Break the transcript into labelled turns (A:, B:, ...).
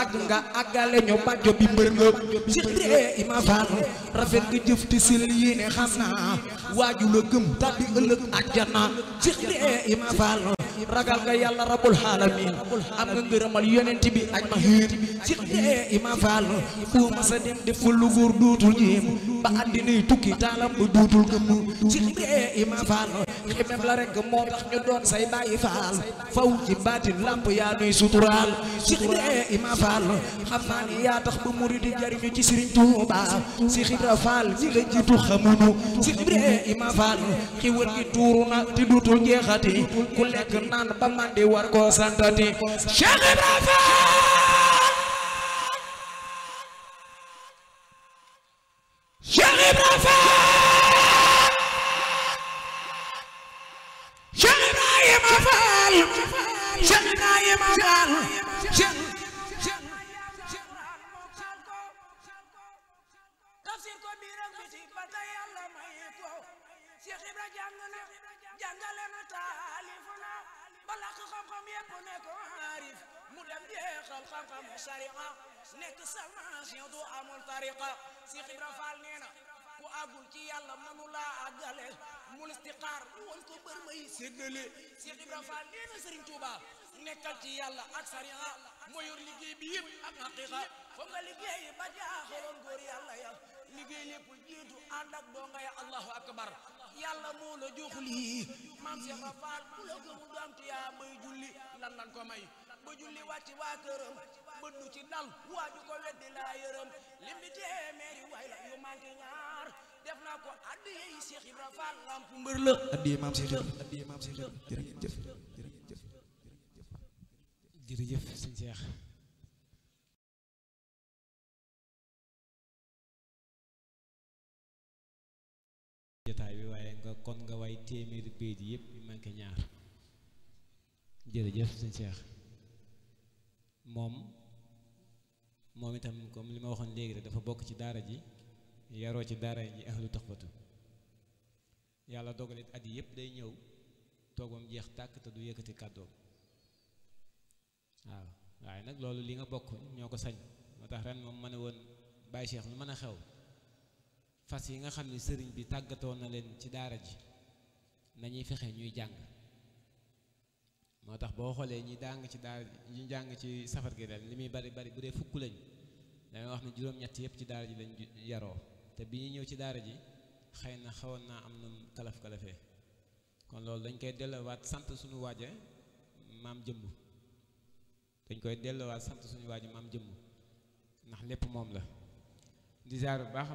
A: àgg nga àggale ñu bàjjo bi mbër nga Cheikh Ibrahima Fall rafet nga jëf te sil yi ne xam naa waaju la gëm tàbbi ëllëg àjjana Cheikh Ibrahima Fall ragal nga yàlla rabbul alamin am nga ngërëmal yonent bi aj ma xiir Cheikh Ibrahima Fall fu ma sa dem def lu góor dootul jéem ba àddinay tukki taalam ba dootul gëm Cheikh Ibrahima Fall xemem la rek moo tax ñu doon say bàyyi faal faw ci baatin lamp yaa nuy suturaal Cheikh Ibrahima Fall xam naa ni yaa tax ba murid di jariñu ci Serigne Touba Cheikh Ibrahima Fall ñi la jiitu xamuñu Cheikh Ibrahima Fall xiwal gi tuuru na te dootul jeexati ku lekk naan ba mandi war koo santati Cheikh Ibrahima Fall Cheikh Ibrahima Fall Cheikh Ibrahima Fall Cheikh Ibrahima Fall tafsir ko biiram biti ba tey Yàlla may ko Cheikh Ibra jàng na jàngale na taalif na ba làq xam-xam yépp ne ko arif mu dem jeexal xam-xamu sariqa nekk salmation du amul tariqa Cheikh Ibra Fall nee na ku àggul ci Yàlla mënu laa àggale mu listixaar woon ko bër may séddale Cheikh Ibra Fall nee na Serigne Touba nekkal ci Yàlla ak sariqa moo yor liggéey bi yëpp ak haqiqa foog nga liggéey ba jaaxaloon góor Yàlla ya liggéey lépp jiitu ànd ak donga ya Allahu akbar Yàlla moo la jox lii maam Cheikh Fall ku la gëmu doom ti yaa bay julli lan lan ko may ba julli wàcc waa këram ba du ci dal waaju ko weddi laa yërëm lim bi téeméeri way la yu manqué ñaar def naa ko addiye yi Cheikh Ibra Fall lamp mbër la addiye maam Cheikh jërëjëf
B: jërëjëf sëñ Cheikh jotaay bi waaye nga kon nga way téeméeri béy yëpp yu manqué ñaar jërëjëf sëñ Cheikh moom itam comme li ma waxoon léegi rek dafa bokk ci daara ji yaroo ci daara ji ahlu taxfatu yàlla dogalit at yi yëpp day ñëw toog bam jeex tàkk te du yëkkati kàddoom waaw waaye nag loolu li nga bokk ñoo ko sañ moo tax ren moom ma ne woon Baye Cheikh lu mën a xew fas yi nga xam ne sëriñ bi tàggatoon na leen ci daara ji nañuy fexe ñuy jàng moo tax boo xoolee ñi jàng ci daara ñi jàng ci safar gi ren li muy bari bari bu dee fukk lañ damay wax ne juróom-ñett yëpp ci daara ji lañ yaroo te bi ñuy ñëw ci daara ji xëy na xawoon naa am na kalaf-kalafee kon loolu dañ koy delluwaat sant suñu waaje maam jëmb dañ koy delluwaat sant suñu waaje maam jëmb ndax lépp moom la di ziar bu baax